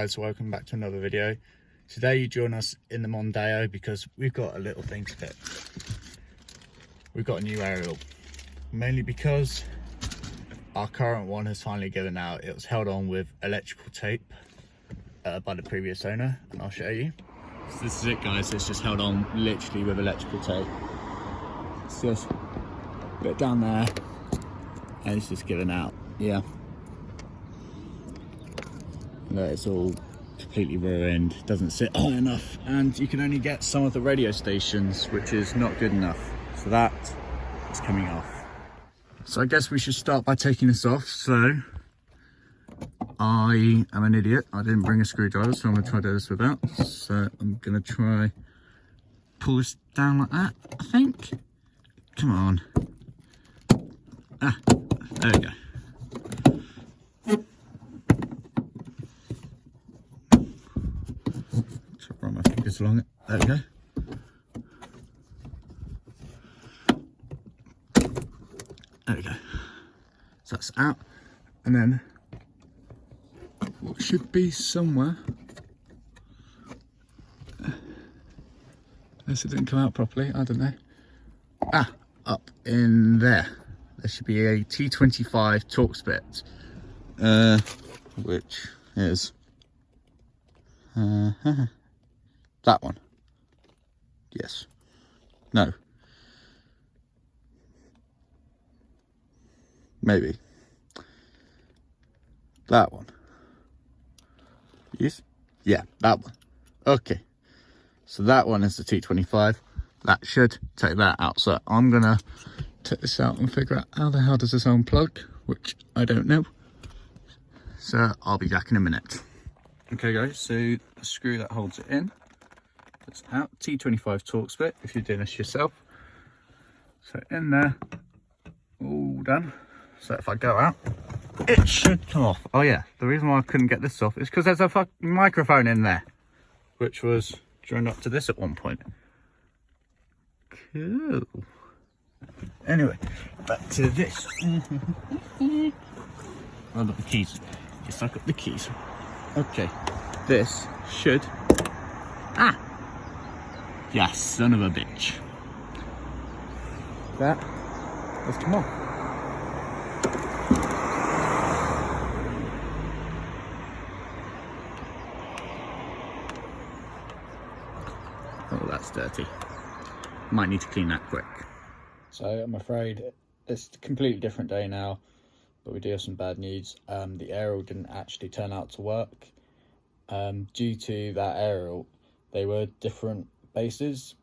guys, welcome back to another video. Today you join us in the Mondeo because we've got a little thing to fit. We've got a new aerial, mainly because our current one has finally given out. It was held on with electrical tape by the previous owner, and I'll show you. So this is it, guys. It's just held on literally with electrical tape. It's just a bit down there and it's just given out. Yeah, look, it's all completely ruined, doesn't sit high enough, and you can only get some of the radio stations, which is not good enough. So that is coming off. So I guess we should start by taking this off. So I am an idiot. I didn't bring a screwdriver, so I'm going to try to do this without. So I'm going to try pull this down like that, I think. Come on. Ah, there we go. Try to run my fingers along it. There we go. There we go. So that's out. And then what should be somewhere, unless it didn't come out properly, I don't know. Ah, up in there. There should be a T25 torque spit, which is that one. Yes. No. Maybe. That one. Yes? Yeah, that one. Okay. So that one is the T25. That should take that out. So I'm going to take this out and figure out how the hell does this unplug, which I don't know. So I'll be back in a minute. Okay guys, so the screw that holds it in, that's out. T25 torque split if you're doing this yourself. So in there, all done. So if I go out, it should come off. Oh yeah, the reason why I couldn't get this off is because there's a fucking microphone in there, which was joined up to this at one point. Cool. Anyway, back to this. Oh, look, the keys. Yes, I got the keys. Okay, this should. Ah! Yes, son of a bitch. Let's come on. Oh, that's dirty. Might need to clean that quick. So I'm afraid it's a completely different day now, but we do have some bad news. The aerial didn't actually turn out to work. Due to that aerial, they were different bases.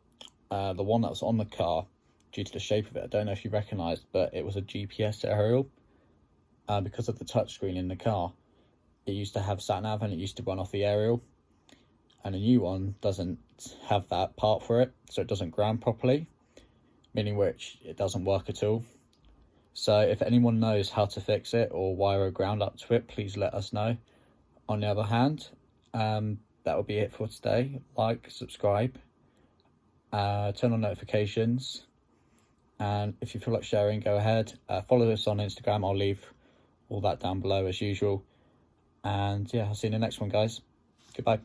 The one that was on the car, due to the shape of it, I don't know if you recognised, but it was a GPS aerial. Because of the touchscreen in the car, it used to have sat-nav and it used to run off the aerial. And a new one doesn't have that part for it, so it doesn't ground properly, meaning which it doesn't work at all. So if anyone knows how to fix it or wire a ground up to it, please let us know. On the other hand, that will be it for today. Like, subscribe, turn on notifications, and if you feel like sharing, go ahead. Follow us on Instagram. I'll leave all that down below as usual. And yeah, I'll see you in the next one, guys. Goodbye.